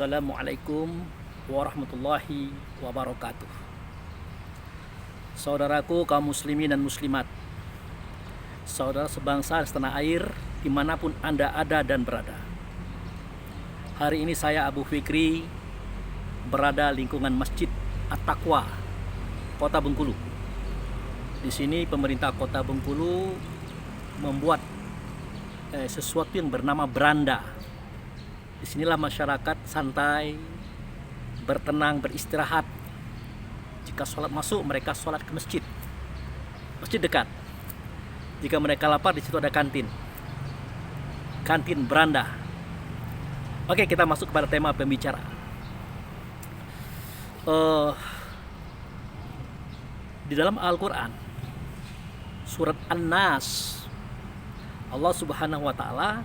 Assalamualaikum warahmatullahi wabarakatuh. Saudaraku kaum muslimin dan muslimat, saudara sebangsa setanah air dimanapun Anda ada dan berada. Hari ini saya Abu Fikri berada lingkungan Masjid At-Taqwa, Kota Bengkulu. Di sini pemerintah Kota Bengkulu membuat sesuatu yang bernama beranda. Disinilah masyarakat santai, bertenang, beristirahat. Jika sholat masuk, mereka sholat ke masjid. Masjid dekat. Jika mereka lapar, di situ ada kantin. Kantin beranda. Oke, kita masuk kepada tema pembicara. Di dalam Al-Quran, surat An-Nas, Allah Subhanahu wa Ta'ala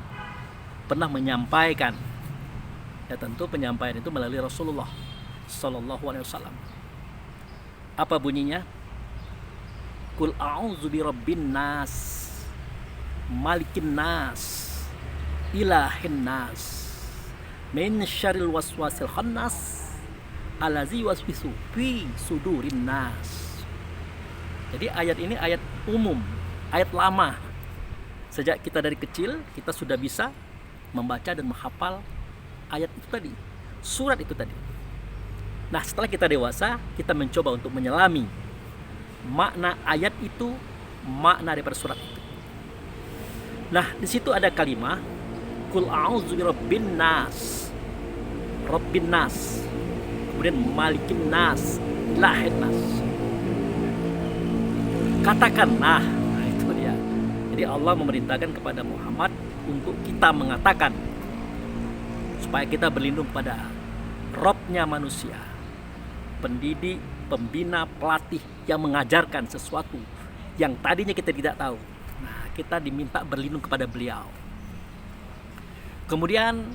pernah menyampaikan. Ya tentu penyampaian itu melalui Rasulullah Sallallahu Alaihi Wasallam. Apa bunyinya? Qul a'udzu birabbin nas, malikin nas, ilahin nas, min syarril waswasil khannas, allazi yuwaswisu fi sudurin nas. Jadi ayat ini ayat umum, ayat lama. Sejak kita dari kecil, kita sudah bisa membaca dan menghafal ayat itu tadi, surat itu tadi. Nah, setelah kita dewasa, kita mencoba untuk menyelami makna ayat itu, makna daripada surat itu. Nah, di situ ada kalimat Qul a'udzu birabbin nas, rabbin nas, kemudian malikin nas, ilahin nas. Katakanlah, nah itu dia. Jadi Allah memerintahkan kepada Muhammad untuk kita mengatakan, supaya kita berlindung pada Robnya manusia, pendidik, pembina, pelatih yang mengajarkan sesuatu yang tadinya kita tidak tahu. Nah, kita diminta berlindung kepada beliau. Kemudian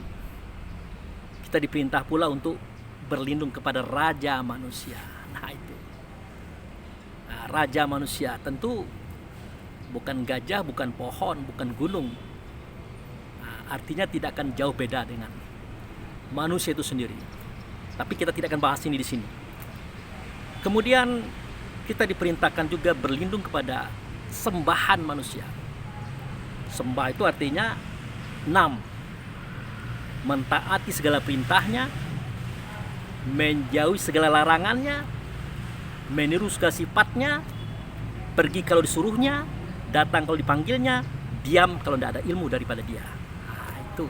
kita diperintah pula untuk berlindung kepada Raja manusia. Nah itu, nah, Raja manusia tentu bukan gajah, bukan pohon, bukan gunung. Nah, artinya tidak akan jauh beda dengan manusia itu sendiri. Tapi kita tidak akan bahas ini di sini. Kemudian kita diperintahkan juga berlindung kepada sembahan manusia. Sembah itu artinya 6. Mentaati segala perintahnya, menjauhi segala larangannya, meniru segala sifatnya, pergi kalau disuruhnya, datang kalau dipanggilnya, diam kalau tidak ada ilmu daripada dia. Nah, itu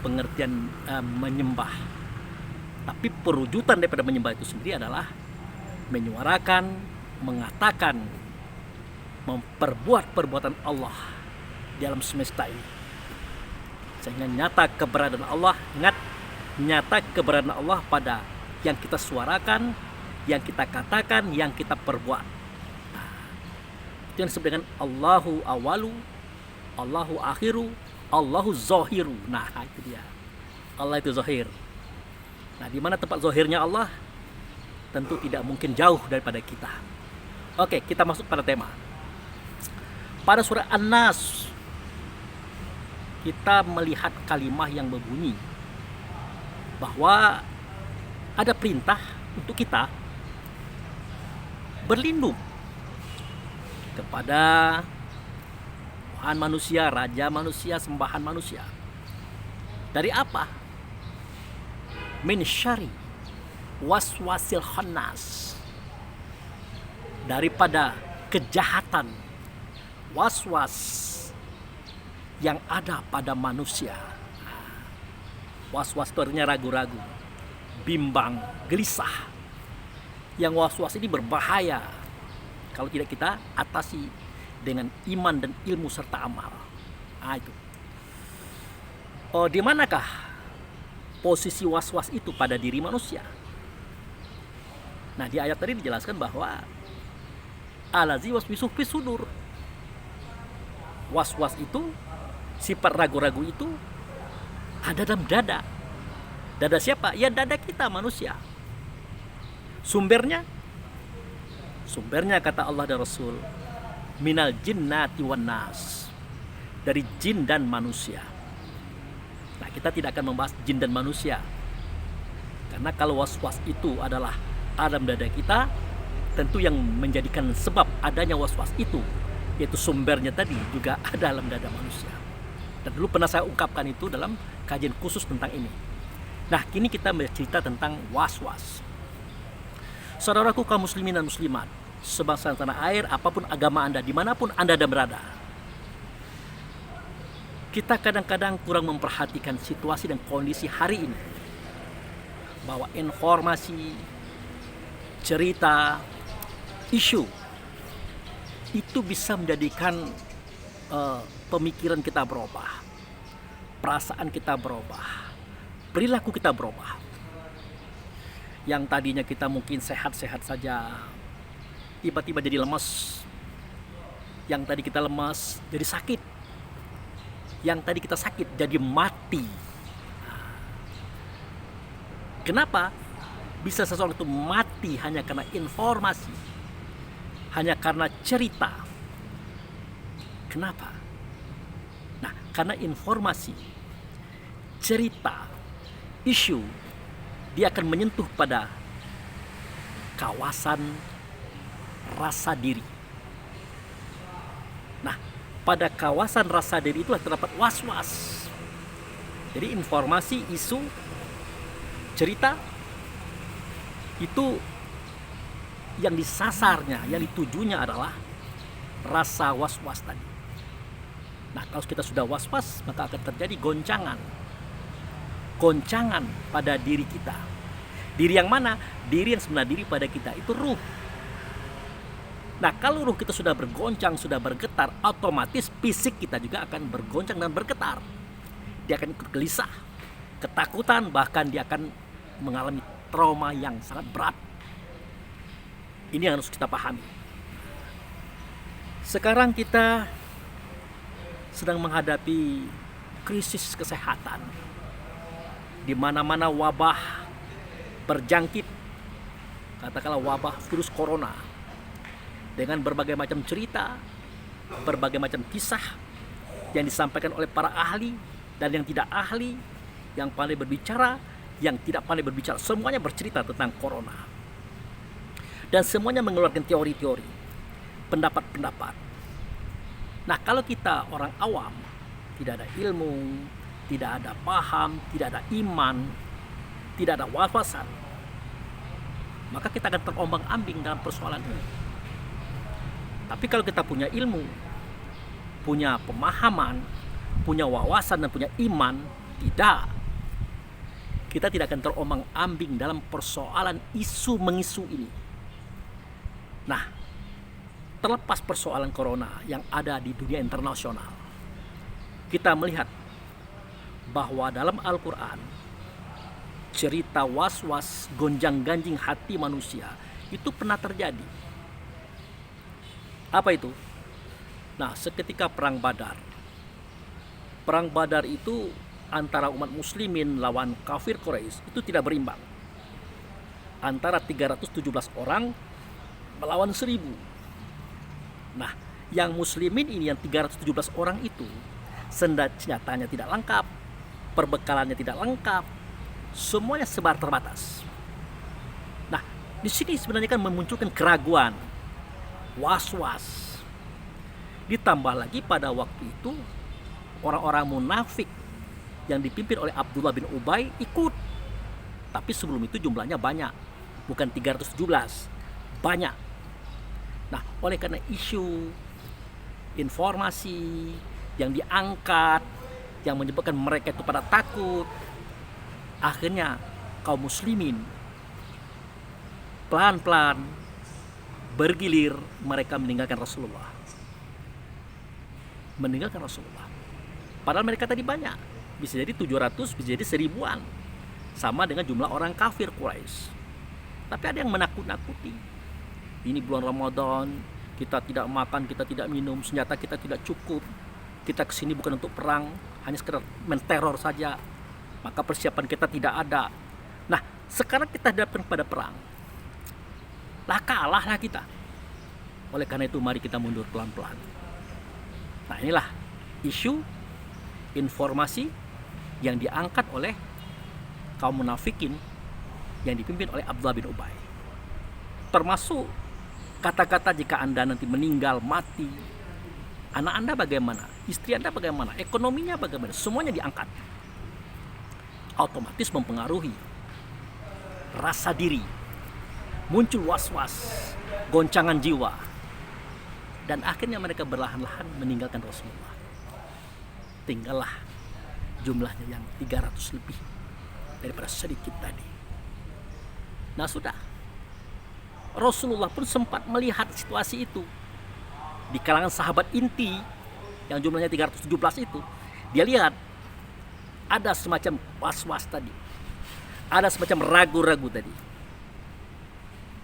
pengertian menyembah. Tapi perwujudan daripada menyembah itu sendiri adalah menyuarakan, mengatakan, memperbuat perbuatan Allah di alam semesta ini, sehingga nyata keberadaan Allah. Ingat, nyata keberadaan Allah pada yang kita suarakan, yang kita katakan, yang kita perbuat. Nah, itu yang disebut dengan Allahu awalu, Allahu akhiru, Allahu zohiru. Nah itu dia, Allah itu zohir. Nah, di mana tempat zohirnya Allah tentu tidak mungkin jauh daripada kita. Oke, kita masuk pada tema. Pada surah An-Nas kita melihat kalimat yang berbunyi bahwa ada perintah untuk kita berlindung kepada Tuhan manusia, Raja manusia, sembahan manusia. Dari apa? Min syarri waswasil khannas, daripada kejahatan waswas yang ada pada manusia. Waswas itu artinya ragu-ragu, bimbang, gelisah. Yang waswas ini berbahaya kalau tidak kita atasi dengan iman dan ilmu serta amal. Nah, itu. Oh, di manakah posisi was-was itu pada diri manusia? Nah, di ayat tadi dijelaskan bahwa alazi waswisu fi sudur. Was-was itu, sifat ragu-ragu itu ada dalam dada. Dada siapa? Ya dada kita manusia. Sumbernya kata Allah dan Rasul, minal jinnati wan nas, dari jin dan manusia. Nah, kita tidak akan membahas jin dan manusia Karena kalau was-was itu adalah dalam dada kita, tentu yang menjadikan sebab adanya was-was itu, yaitu sumbernya tadi juga ada dalam dada manusia. Dan dulu pernah saya ungkapkan itu dalam kajian khusus tentang ini. Nah, kini kita bercerita tentang was-was. Saudaraku kaum muslimin dan muslimat, sebangsa tanah air, apapun agama Anda, dimanapun Anda berada, kita kadang-kadang kurang memperhatikan situasi dan kondisi hari ini. Bahwa informasi, cerita, isu itu bisa menjadikan pemikiran kita berubah, perasaan kita berubah, perilaku kita berubah. Yang tadinya kita mungkin sehat-sehat saja, tiba-tiba jadi lemas. Yang tadi kita lemas jadi sakit. Yang tadi kita sakit jadi mati. Kenapa bisa seseorang itu mati hanya karena informasi, hanya karena cerita? Kenapa? Nah, karena informasi, cerita, isu, dia akan menyentuh pada kawasan rasa diri. Nah, pada kawasan rasa diri itulah terdapat was-was. Jadi informasi, isu, cerita itu yang disasarnya, yang ditujunya adalah rasa was-was tadi. Nah, kalau kita sudah was-was, maka akan terjadi goncangan pada diri kita. Diri yang mana? Diri yang sebenarnya diri pada kita itu ruh. Nah, kalau ruh kita sudah bergoncang, sudah bergetar, otomatis fisik kita juga akan bergoncang dan bergetar. Dia akan ikut gelisah, ketakutan, bahkan dia akan mengalami trauma yang sangat berat. Ini yang harus kita pahami. Sekarang kita sedang menghadapi krisis kesehatan. Di mana-mana wabah berjangkit, katakanlah wabah virus corona, dengan berbagai macam cerita, berbagai macam kisah yang disampaikan oleh para ahli dan yang tidak ahli, yang pandai berbicara, yang tidak pandai berbicara, semuanya bercerita tentang corona. Dan semuanya mengeluarkan teori-teori, pendapat-pendapat. Nah, kalau kita orang awam, tidak ada ilmu, tidak ada paham, tidak ada iman, tidak ada wawasan, maka kita akan terombang-ambing dalam persoalan ini. Tapi kalau kita punya ilmu, punya pemahaman, punya wawasan dan punya iman, kita tidak akan terombang-ambing dalam persoalan isu mengisu ini. Nah, terlepas persoalan corona yang ada di dunia internasional, kita melihat bahwa dalam Al-Quran, cerita was-was, gonjang-ganjing hati manusia itu pernah terjadi. Apa itu? Nah, seketika perang Badar. Perang Badar itu antara umat muslimin lawan kafir Quraisy itu tidak berimbang. Antara 317 orang melawan 1000. Nah, yang muslimin ini, yang 317 orang itu, senjatanya tidak lengkap, perbekalannya tidak lengkap, semuanya sebar terbatas. Nah, di sini sebenarnya kan memunculkan keraguan, was-was. Ditambah lagi pada waktu itu orang-orang munafik yang dipimpin oleh Abdullah bin Ubay ikut. Tapi sebelum itu jumlahnya banyak, bukan 317, banyak. Nah, oleh karena isu, informasi yang diangkat, yang menyebabkan mereka itu pada takut, akhirnya kaum muslimin pelan-pelan bergilir, mereka meninggalkan Rasulullah. Padahal mereka tadi banyak, bisa jadi 700, bisa jadi 1000-an, sama dengan jumlah orang kafir Quraisy. Tapi ada yang menakut-nakuti. Ini bulan Ramadan, kita tidak makan, kita tidak minum, senjata kita tidak cukup, kita kesini bukan untuk perang, hanya sekedar menteror saja, maka persiapan kita tidak ada. Nah, sekarang kita hadapkan pada perang, kalahlah kita. Oleh karena itu mari kita mundur pelan-pelan. Nah, inilah isu, informasi yang diangkat oleh kaum munafikin yang dipimpin oleh Abdullah bin Ubay. Termasuk kata-kata jika Anda nanti meninggal, mati, anak Anda bagaimana, istri Anda bagaimana, ekonominya bagaimana, semuanya diangkat. Otomatis mempengaruhi rasa diri, muncul was-was, goncangan jiwa, dan akhirnya mereka berlahan-lahan meninggalkan Rasulullah. Tinggallah jumlahnya yang 300 lebih daripada sedikit tadi. Nah sudah, Rasulullah pun sempat melihat situasi itu di kalangan sahabat inti yang jumlahnya 317 itu. Dia lihat ada semacam was-was tadi, ada semacam ragu-ragu tadi.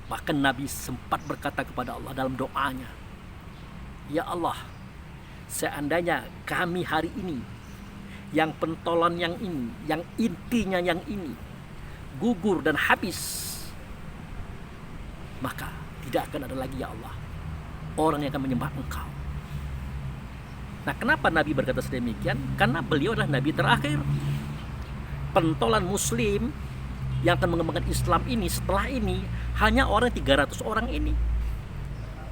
Bahkan Nabi sempat berkata kepada Allah dalam doanya, "Ya Allah, seandainya kami hari ini, yang pentolan yang ini, yang intinya yang ini, gugur dan habis, maka tidak akan ada lagi ya Allah orang yang akan menyembah Engkau." Nah, kenapa Nabi berkata sedemikian? Karena beliau adalah Nabi terakhir. Pentolan Muslim yang akan mengembangkan Islam ini setelah ini hanya orang 300 orang ini.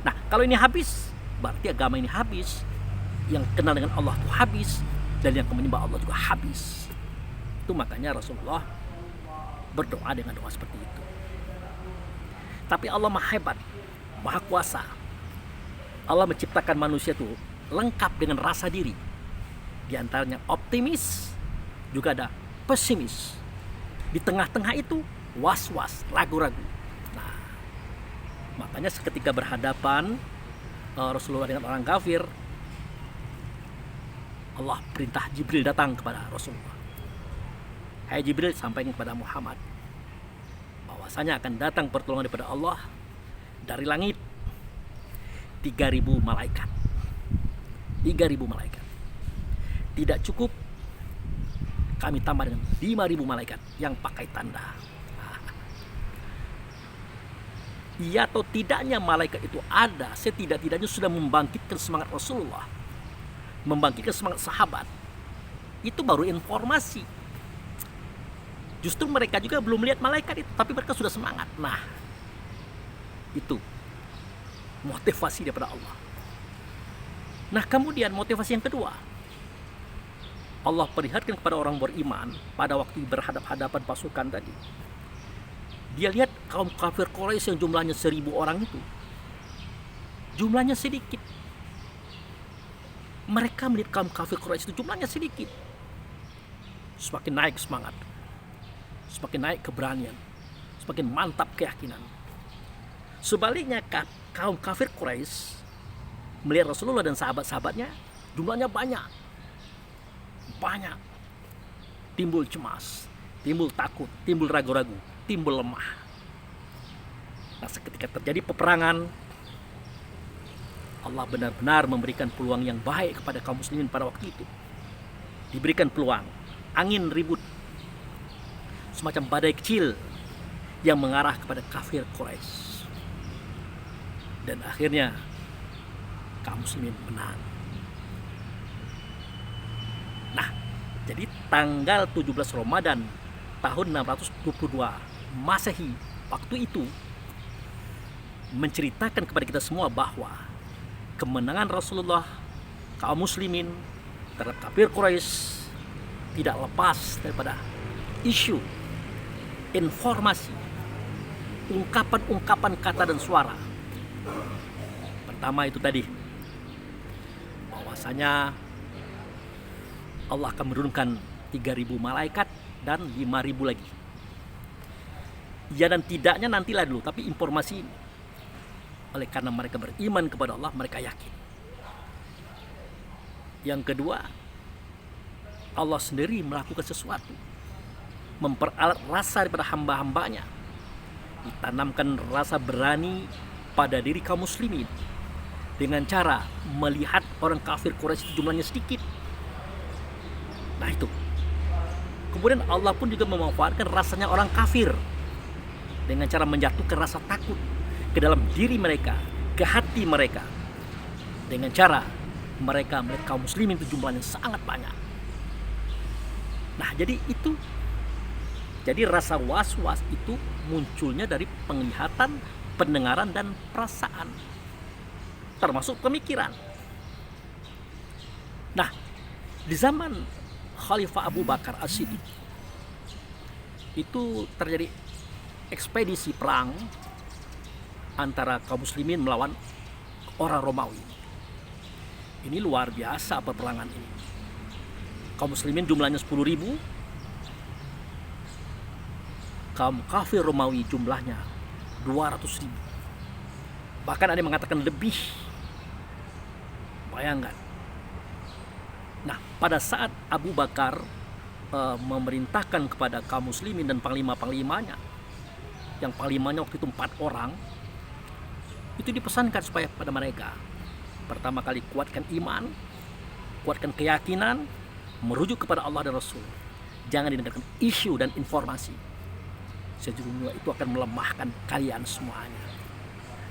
Nah, kalau ini habis, berarti agama ini habis. Yang kenal dengan Allah itu habis, dan yang menyembah Allah juga habis. Itu makanya Rasulullah berdoa dengan doa seperti itu. Tapi Allah Maha hebat, Maha kuasa. Allah menciptakan manusia itu lengkap dengan rasa diri. Di antaranya optimis, juga ada pesimis. Di tengah-tengah itu was-was, ragu-ragu. Nah, makanya seketika berhadapan Rasulullah dengan orang kafir, Allah perintah Jibril datang kepada Rasulullah. "Hai Jibril, sampaikan kepada Muhammad bahwasanya akan datang pertolongan daripada Allah dari langit 3.000 malaikat. 3.000 malaikat. Tidak cukup, kami tambah dengan 5.000 malaikat yang pakai tanda." Iya atau tidaknya malaikat itu ada, setidak-tidaknya sudah membangkitkan semangat Rasulullah, membangkitkan semangat sahabat. Itu baru informasi. Justru mereka juga belum melihat malaikat itu, tapi mereka sudah semangat. Nah, itu motivasi daripada Allah. Nah, kemudian motivasi yang kedua, Allah perlihatkan kepada orang beriman pada waktu berhadap-hadapan pasukan tadi. Dia lihat kaum kafir Quraisy yang jumlahnya 1.000 orang itu, jumlahnya sedikit. Mereka melihat kaum kafir Quraisy itu jumlahnya sedikit. Semakin naik semangat, semakin naik keberanian, semakin mantap keyakinan. Sebaliknya kaum kafir Quraisy melihat Rasulullah dan sahabat-sahabatnya jumlahnya banyak, timbul cemas, timbul takut, timbul ragu-ragu, timbul lemah. Nah, seketika terjadi peperangan, Allah benar-benar memberikan peluang yang baik kepada kaum muslimin pada waktu itu. Diberikan peluang, angin ribut, semacam badai kecil yang mengarah kepada kafir Quraisy. Dan akhirnya kaum muslimin menang. Nah, jadi tanggal 17 Ramadan tahun 622 Masehi waktu itu menceritakan kepada kita semua bahwa kemenangan Rasulullah, kaum muslimin terhadap kafir Quraisy tidak lepas daripada isu, informasi, ungkapan-ungkapan kata dan suara. Pertama itu tadi, bahwasanya Allah akan menurunkan 3.000 malaikat dan 5.000 lagi. Ya dan tidaknya nantilah dulu, tapi informasi ini. Oleh karena mereka beriman kepada Allah, mereka yakin. Yang kedua, Allah sendiri melakukan sesuatu, memperalat rasa daripada hamba-hambanya, ditanamkan rasa berani pada diri kaum muslimin dengan cara melihat orang kafir Quraisy jumlahnya sedikit. Nah itu. Kemudian Allah pun juga memanfaatkan rasanya orang kafir dengan cara menjatuhkan rasa takut ke dalam diri mereka, ke hati mereka, dengan cara mereka melihat kaum muslimin itu jumlahnya sangat banyak. Nah, jadi itu Jadi rasa was-was itu munculnya dari penglihatan, pendengaran, dan perasaan, termasuk pemikiran. Nah, di zaman Khalifah Abu Bakar As-Siddiq itu terjadi ekspedisi perang antara kaum muslimin melawan orang Romawi. Ini luar biasa peperangan ini. Kaum muslimin jumlahnya 10.000, kaum kafir Romawi jumlahnya 200.000. Bahkan ada yang mengatakan lebih. Bayangkan. Nah, pada saat Abu Bakar memerintahkan kepada kaum muslimin dan panglima-panglimanya, yang panglimanya waktu itu 4 orang, itu dipesankan supaya pada mereka, pertama kali kuatkan iman, kuatkan keyakinan, merujuk kepada Allah dan Rasul. Jangan didengarkan isu dan informasi. Sejujurnya itu akan melemahkan kalian semuanya.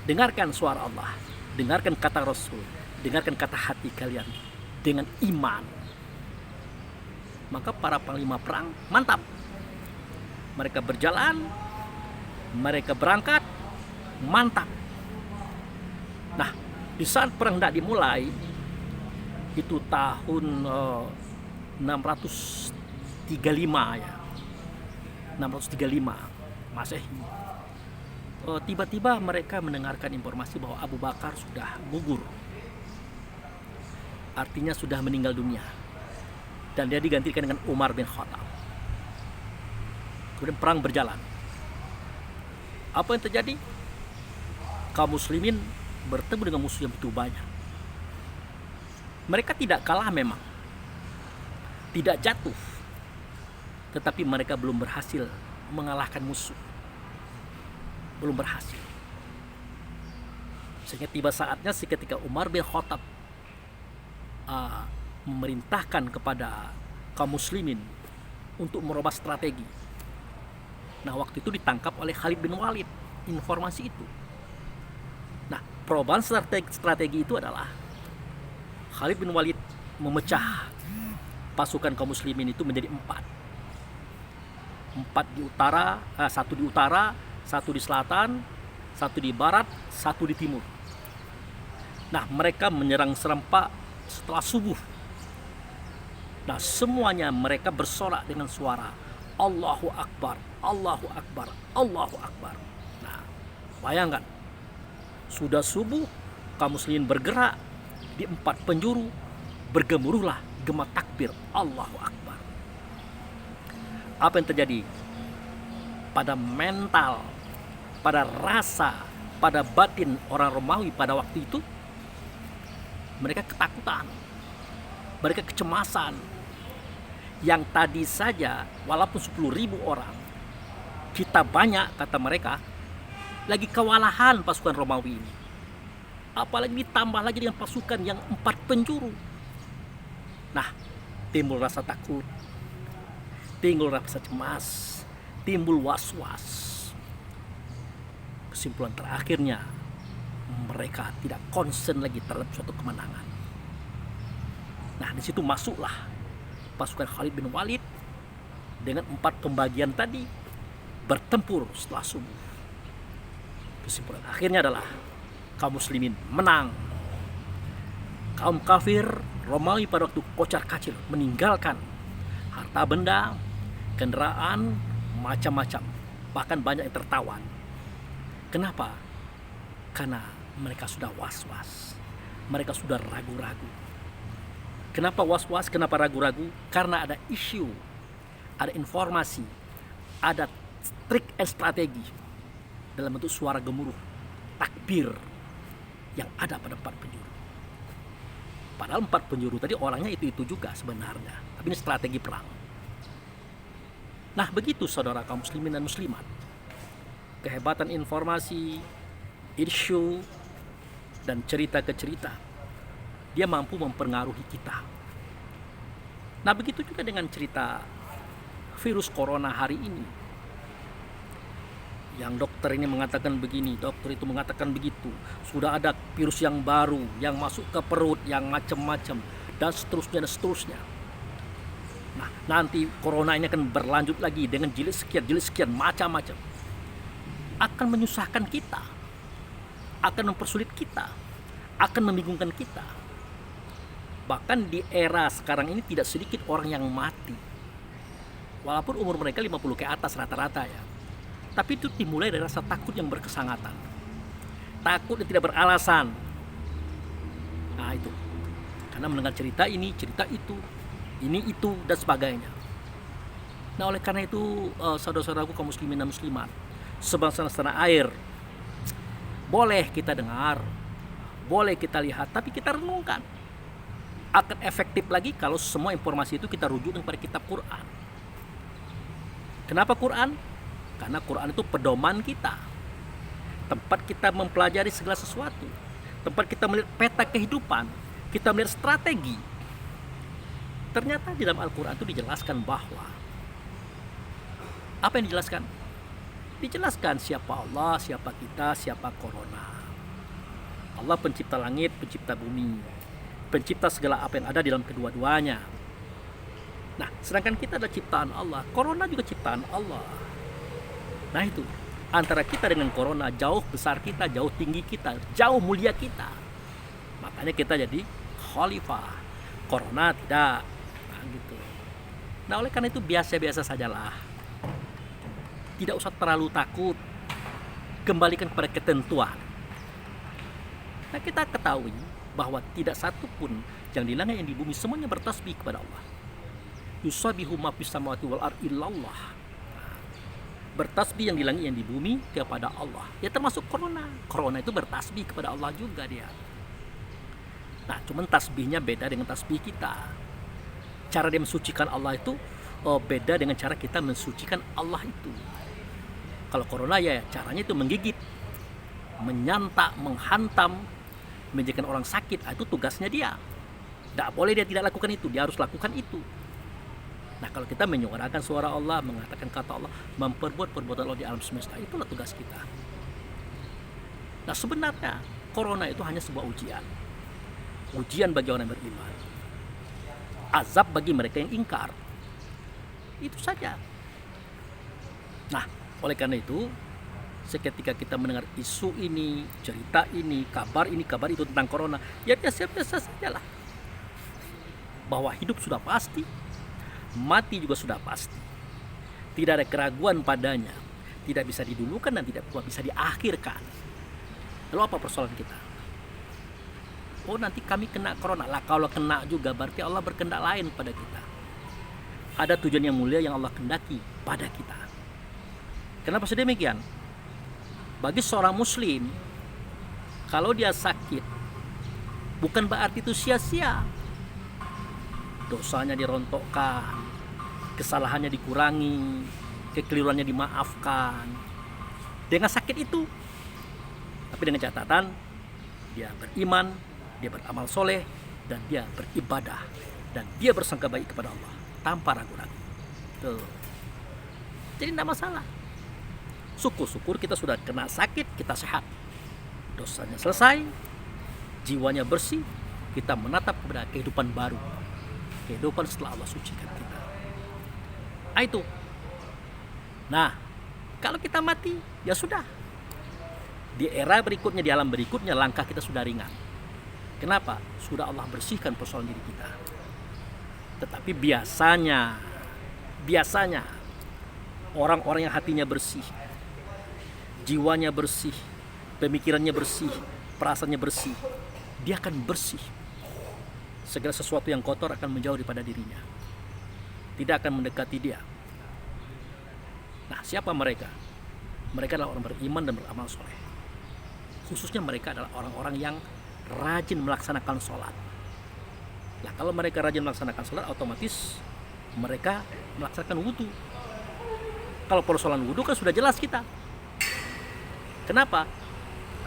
Dengarkan suara Allah, dengarkan kata Rasul, dengarkan kata hati kalian dengan iman. Maka para panglima perang mantap. Mereka berjalan, mereka berangkat, mantap. Nah, di saat perang tidak dimulai, itu tahun 635 ya, 635 Masehi. Tiba-tiba mereka mendengarkan informasi bahwa Abu Bakar sudah gugur, artinya sudah meninggal dunia, dan dia digantikan dengan Umar bin Khattab. Kemudian perang berjalan. Apa yang terjadi? Kaum muslimin bertemu dengan musuh yang begitu banyak. Mereka tidak kalah memang, tidak jatuh, tetapi mereka belum berhasil mengalahkan musuh. Belum berhasil. Sehingga tiba saatnya ketika Umar bin Khattab memerintahkan kepada kaum muslimin untuk merubah strategi. Nah, waktu itu ditangkap oleh Khalid bin Walid informasi itu. Nah, perubahan strategi itu adalah Khalid bin Walid memecah pasukan kaum muslimin itu menjadi 4 di utara, 1 di utara, 1 di selatan, 1 di barat, 1 di timur. Nah, mereka menyerang serempak setelah subuh. Nah, semuanya mereka bersorak dengan suara Allahu Akbar, Allahu Akbar, Allahu Akbar. Nah, bayangkan, sudah subuh, kaum muslimin bergerak di 4 penjuru, bergemuruhlah gema takbir Allahu Akbar. Apa yang terjadi? Pada mental, pada rasa, pada batin orang Romawi pada waktu itu, mereka ketakutan, mereka kecemasan. Yang tadi saja walaupun 10.000 orang, kita banyak, kata mereka, lagi kewalahan pasukan Romawi ini. Apalagi ditambah lagi dengan pasukan yang 4 penjuru. Nah, timbul rasa takut, timbul rasa cemas, timbul was-was. Kesimpulan terakhirnya, mereka tidak konsen lagi terhadap suatu kemenangan. Nah, di situ masuklah pasukan Khalid bin Walid dengan 4 pembagian tadi bertempur setelah subuh. Kesimpulan akhirnya adalah kaum muslimin menang. Kaum kafir Romawi pada waktu kocar-kacir meninggalkan harta benda, kendaraan, macam-macam, bahkan banyak yang tertawan. Kenapa? Karena mereka sudah was-was, mereka sudah ragu-ragu. Kenapa was-was? Kenapa ragu-ragu? Karena ada isu, ada informasi, ada trik dan strategi dalam bentuk suara gemuruh, takbir yang ada pada 4 penjuru. Padahal 4 penjuru tadi orangnya itu juga sebenarnya, tapi ini strategi perang. Nah, begitu saudara kaum muslimin dan muslimat, kehebatan informasi, isu, dan cerita ke cerita, dia mampu mempengaruhi kita. Nah, begitu juga dengan cerita virus corona hari ini. Yang dokter ini mengatakan begini, dokter itu mengatakan begitu. Sudah ada virus yang baru yang masuk ke perut, yang macam-macam, dan seterusnya dan seterusnya. Nah, nanti corona ini akan berlanjut lagi dengan jilid sekian, macam-macam. Akan menyusahkan kita, akan mempersulit kita, akan membingungkan kita. Bahkan di era sekarang ini tidak sedikit orang yang mati. Walaupun umur mereka 50 ke atas rata-rata ya. Tapi itu dimulai dari rasa takut yang berkesangatan. Takut yang tidak beralasan. Nah itu. Karena mendengar cerita ini, cerita itu, ini itu dan sebagainya. Nah oleh karena itu saudara-saudaraku kaum muslimin dan muslimat, sebangsa dan setanah air, boleh kita dengar, boleh kita lihat, tapi kita renungkan. Akan efektif lagi kalau semua informasi itu kita rujuk kepada kitab Quran. Kenapa Quran? Karena Quran itu pedoman kita, tempat kita mempelajari segala sesuatu, tempat kita melihat peta kehidupan, kita melihat strategi. Ternyata di dalam Al-Quran itu dijelaskan bahwa apa yang dijelaskan? Dijelaskan siapa Allah, siapa kita, siapa corona. Allah pencipta langit, pencipta bumi, pencipta segala apa yang ada di dalam kedua-duanya. Nah, sedangkan kita adalah ciptaan Allah, corona juga ciptaan Allah. Nah itu, antara kita dengan corona jauh besar kita, jauh tinggi kita, jauh mulia kita. Makanya kita jadi khalifah, corona tidak. Nah gitu. Nah oleh karena itu biasa-biasa sajalah. Tidak usah terlalu takut. Kembalikan kepada ketentuan. Nah kita ketahui bahwa tidak satu pun yang di langit yang di bumi semuanya bertasbih kepada Allah. Yusabbihu ma fis samawati wal ardi illallah. Bertasbih yang di langit yang di bumi kepada Allah. Ya termasuk corona. Corona itu bertasbih kepada Allah juga dia. Nah cuman tasbihnya beda dengan tasbih kita. Cara dia mensucikan Allah itu beda dengan cara kita mensucikan Allah itu. Kalau corona ya caranya itu menggigit, menyantak, menghantam, menjadikan orang sakit. Itu tugasnya dia. Tidak boleh dia tidak lakukan itu, dia harus lakukan itu. Nah kalau kita menyuarakan suara Allah, mengatakan kata Allah, memperbuat perbuatan Allah di alam semesta, itulah tugas kita. Nah sebenarnya corona itu hanya sebuah ujian. Ujian bagi orang yang beriman, azab bagi mereka yang ingkar. Itu saja. Nah oleh karena itu, seketika kita mendengar isu ini, cerita ini, kabar itu tentang corona, ya biasa-biasa sajalah. Bahwa hidup sudah pasti, mati juga sudah pasti. Tidak ada keraguan padanya. Tidak bisa didulukan dan tidak bisa diakhirkan. Lalu apa persoalan kita? Oh nanti kami kena corona. Lah kalau kena juga berarti Allah berkehendak lain pada kita. Ada tujuan yang mulia yang Allah kehendaki pada kita. Kenapa sedemikian? Bagi seorang muslim, kalau dia sakit, bukan berarti itu sia-sia. Dosanya dirontokkan, kesalahannya dikurangi, kekeliruannya dimaafkan. Dengan sakit itu, tapi dengan catatan, dia beriman, dia beramal soleh, dan dia beribadah, dan dia bersangka baik kepada Allah tanpa ragu-ragu. Tuh. Jadi tidak masalah. Syukur-syukur kita sudah kena sakit, kita sehat. Dosanya selesai, jiwanya bersih, kita menatap kepada kehidupan baru. Kehidupan setelah Allah sucikan kita. Nah itu. Nah, kalau kita mati, ya sudah. Di era berikutnya, di alam berikutnya, langkah kita sudah ringan. Kenapa? Sudah Allah bersihkan persoalan diri kita. Tetapi biasanya, orang-orang yang hatinya bersih, jiwanya bersih, pemikirannya bersih, perasaannya bersih, dia akan bersih. Segala sesuatu yang kotor akan menjauh daripada dirinya, tidak akan mendekati dia. Nah siapa mereka? Mereka adalah orang beriman dan beramal soleh. Khususnya mereka adalah orang-orang yang rajin melaksanakan sholat. Nah kalau mereka rajin melaksanakan sholat, otomatis mereka melaksanakan wudhu. Kalau persoalan wudhu kan sudah jelas kita. Kenapa?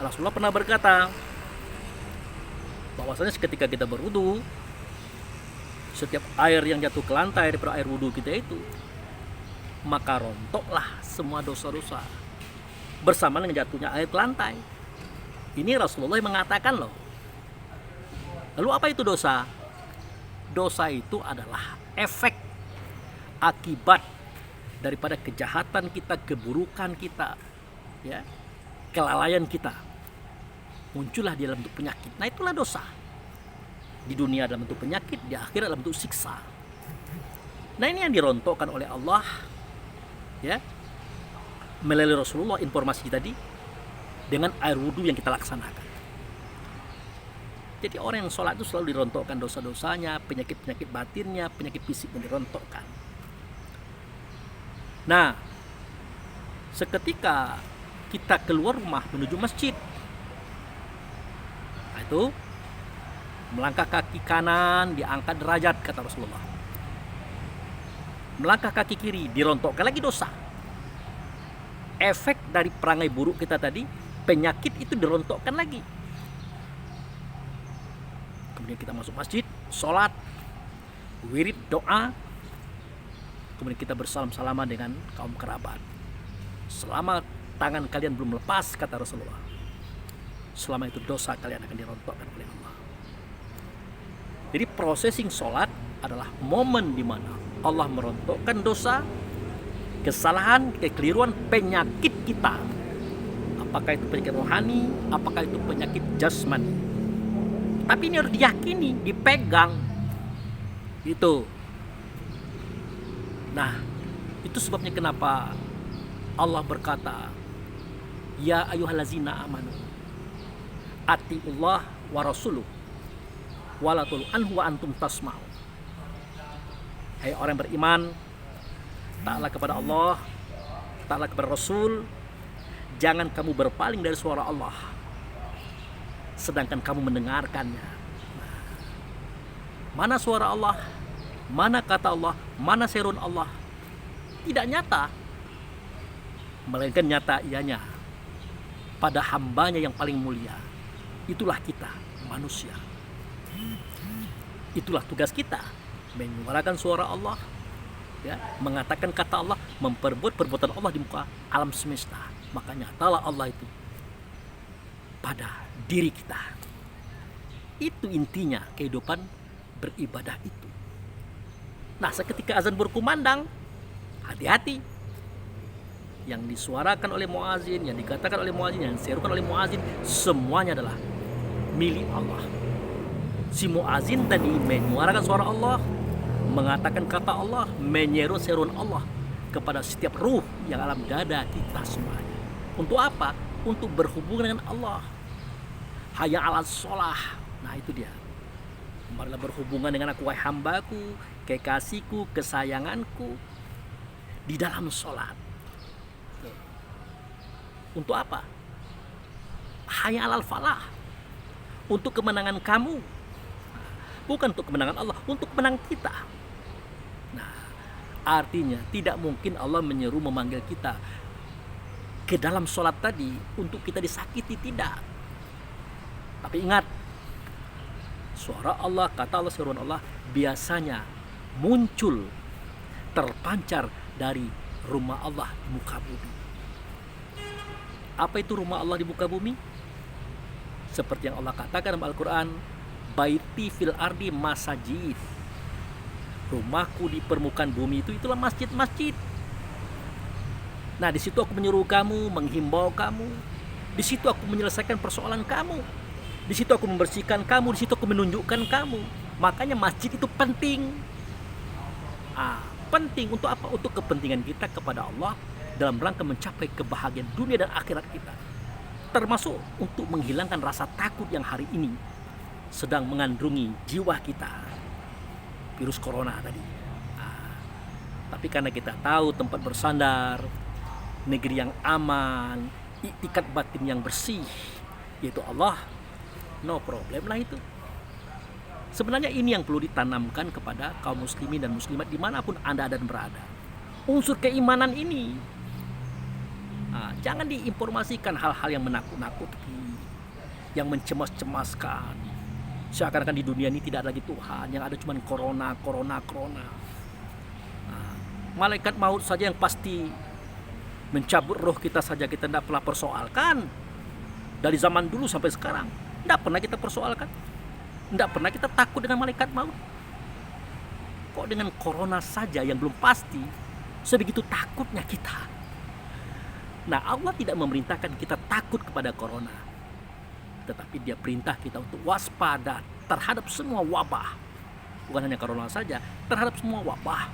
Rasulullah pernah berkata bahwasanya ketika kita berwudu, setiap air yang jatuh ke lantai daripada air wudu kita itu, maka rontoklah semua dosa-dosa bersama dengan jatuhnya air ke lantai. Ini Rasulullah yang mengatakan loh. Lalu apa itu dosa? Dosa itu adalah efek akibat daripada kejahatan kita, keburukan kita, ya, kelalaian kita, muncullah di dalam bentuk penyakit. Nah, itulah dosa. Di dunia dalam bentuk penyakit, di akhirat dalam bentuk siksa. Nah, ini yang dirontokkan oleh Allah, ya, melalui Rasulullah, informasi tadi, dengan air wudhu yang kita laksanakan. Jadi orang yang sholat itu selalu dirontokkan dosa-dosanya, penyakit-penyakit batinnya, penyakit fisiknya dirontokkan. Nah, seketika kita keluar rumah menuju masjid, nah itu melangkah kaki kanan diangkat derajat, kata Rasulullah. Melangkah kaki kiri dirontokkan lagi dosa. Efek dari perangai buruk kita tadi, penyakit itu dirontokkan lagi. Kemudian kita masuk masjid, sholat, wirid, doa. Kemudian kita bersalam-salaman dengan kaum kerabat. Selama tangan kalian belum lepas, kata Rasulullah, selama itu dosa kalian akan dirontokkan oleh Allah. Jadi processing sholat adalah momen di mana Allah merontokkan dosa, kesalahan, kekeliruan, penyakit kita. Apakah itu penyakit rohani, apakah itu penyakit jasmani. Tapi ini harus diyakini, dipegang. Itu. Nah, itu sebabnya kenapa Allah berkata, ya ayyuhallazina amanu atiullah wa rasuluh wala tulu anhu wa antum tasma'u. Hai orang beriman, taatlah kepada Allah, taatlah kepada Rasul, jangan kamu berpaling dari suara Allah sedangkan kamu mendengarkannya. Mana suara Allah, mana kata Allah, mana seruan Allah? Tidak nyata, melainkan nyata ianya pada hambanya yang paling mulia. Itulah kita, manusia. Itulah tugas kita, menyuarakan suara Allah, ya, mengatakan kata Allah, memperbuat perbuatan Allah di muka alam semesta. Maka nyatalah Allah itu pada diri kita. Itu intinya kehidupan beribadah itu. Nah, seketika azan berkumandang, hati-hati. Yang disuarakan oleh muazin, yang dikatakan oleh muazin, yang diserukan oleh muazin, semuanya adalah milik Allah. Si muazin tadi menyuarakan suara Allah, mengatakan kata Allah, menyeru seruan Allah kepada setiap ruh yang alam dada kita semuanya. Untuk apa? Untuk berhubungan dengan Allah. Hayya 'alas sholah. Nah, itu dia. Marilah berhubungan dengan aku, wahai hambaku, kekasihku, kesayanganku, di dalam sholat. Untuk apa? Hayya 'alal falah. Untuk kemenangan kamu. Bukan untuk kemenangan Allah, untuk kemenangan kita. Nah, artinya tidak mungkin Allah menyeru, memanggil kita ke dalam sholat tadi untuk kita disakiti, tidak. Tapi ingat, suara Allah, kata Allah, seruan Allah biasanya muncul, terpancar dari rumah Allah di muka bumi. Apa itu rumah Allah di muka bumi? Seperti yang Allah katakan dalam Al-Quran, baiti fil ardi masajid. Rumahku di permukaan bumi itu, itulah masjid-masjid. Nah, di situ aku menyuruh kamu, menghimbau kamu. Di situ aku menyelesaikan persoalan kamu. Di situ aku membersihkan kamu, di situ aku menunjukkan kamu. Makanya masjid itu penting. Penting untuk apa? Untuk kepentingan kita kepada Allah dalam rangka mencapai kebahagiaan dunia dan akhirat kita. Termasuk untuk menghilangkan rasa takut yang hari ini sedang mengandungi jiwa kita, virus corona tadi. Tapi karena kita tahu tempat bersandar, negeri yang aman, iktikat batin yang bersih, yaitu Allah, no problem lah itu. Sebenarnya ini yang perlu ditanamkan kepada kaum muslimin dan muslimat dimanapun Anda dan berada. Unsur keimanan ini. Jangan diinformasikan hal-hal yang menakut-nakuti, yang mencemas-cemaskan. Seakan-akan di dunia ini tidak ada lagi Tuhan, yang ada cuma corona. Malaikat maut saja yang pasti mencabut roh kita saja kita tidak pernah persoalkan. Dari zaman dulu sampai sekarang tidak pernah kita persoalkan, tidak pernah kita takut dengan malaikat maut. Kok dengan corona saja yang belum pasti, sebegitu takutnya kita. Nah, Allah tidak memerintahkan kita takut kepada corona, tetapi Dia perintah kita untuk waspada terhadap semua wabah. Bukan hanya corona saja, terhadap semua wabah,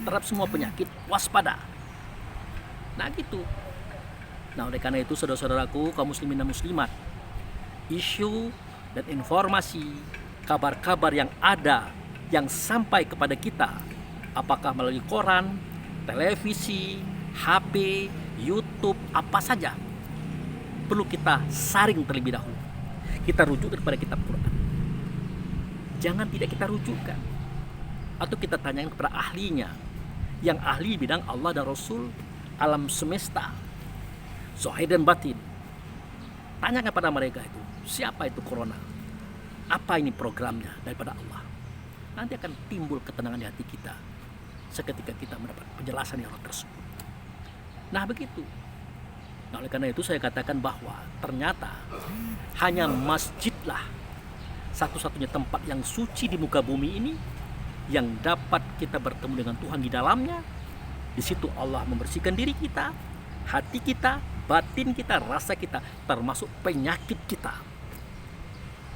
terhadap semua penyakit, waspada. Nah gitu. Nah oleh karena itu saudara-saudaraku kaum muslimin dan muslimat, isu dan informasi, kabar-kabar yang ada, yang sampai kepada kita, apakah melalui koran, televisi, HP, YouTube, apa saja, perlu kita saring terlebih dahulu. Kita rujuk kepada kitab Quran. Jangan tidak kita rujukkan, atau kita tanyakan kepada ahlinya, yang ahli bidang Allah dan Rasul, alam semesta, zahir dan batin. Tanyakan pada mereka itu, siapa itu corona? Apa ini programnya daripada Allah? Nanti akan timbul ketenangan di hati kita seketika kita mendapat penjelasan yang tersebut. Nah begitu. Nah oleh karena itu saya katakan bahwa ternyata hanya masjidlah satu-satunya tempat yang suci di muka bumi ini yang dapat kita bertemu dengan Tuhan di dalamnya. Di situ Allah membersihkan diri kita, hati kita, batin kita, rasa kita, termasuk penyakit kita.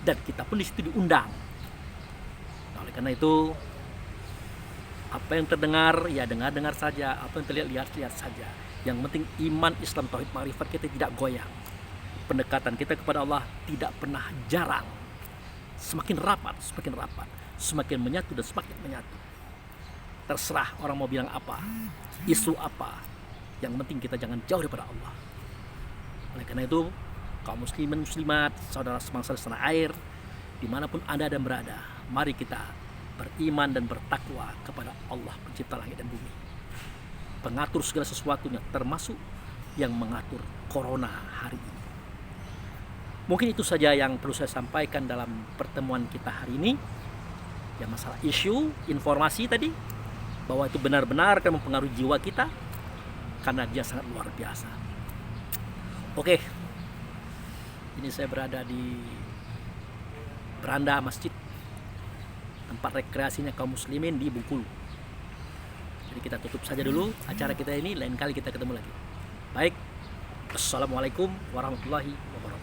Dan kita pun di situ diundang. Nah, oleh karena itu, apa yang terdengar, ya dengar-dengar saja. Apa yang terlihat, lihat saja. Yang penting iman, Islam, tauhid, ma'rifat kita tidak goyang. Pendekatan kita kepada Allah tidak pernah jarang. Semakin rapat, semakin menyatu dan semakin menyatu. Terserah orang mau bilang apa, isu apa, yang penting kita jangan jauh daripada Allah. Oleh karena itu, kaum muslimin muslimat, saudara semangsa setanah air, dimanapun Anda dan berada, mari kita beriman dan bertakwa kepada Allah pencipta langit dan bumi, pengatur segala sesuatunya, termasuk yang mengatur corona hari ini. Mungkin itu saja yang perlu saya sampaikan dalam pertemuan kita hari ini. Ya masalah isu, informasi tadi, bahwa itu benar-benar akan mempengaruhi jiwa kita, karena dia sangat luar biasa. Oke, ini saya berada di beranda masjid, tempat rekreasinya kaum muslimin di Bengkulu. Jadi kita tutup saja dulu acara kita ini, lain kali kita ketemu lagi. Baik, assalamualaikum warahmatullahi wabarakatuh.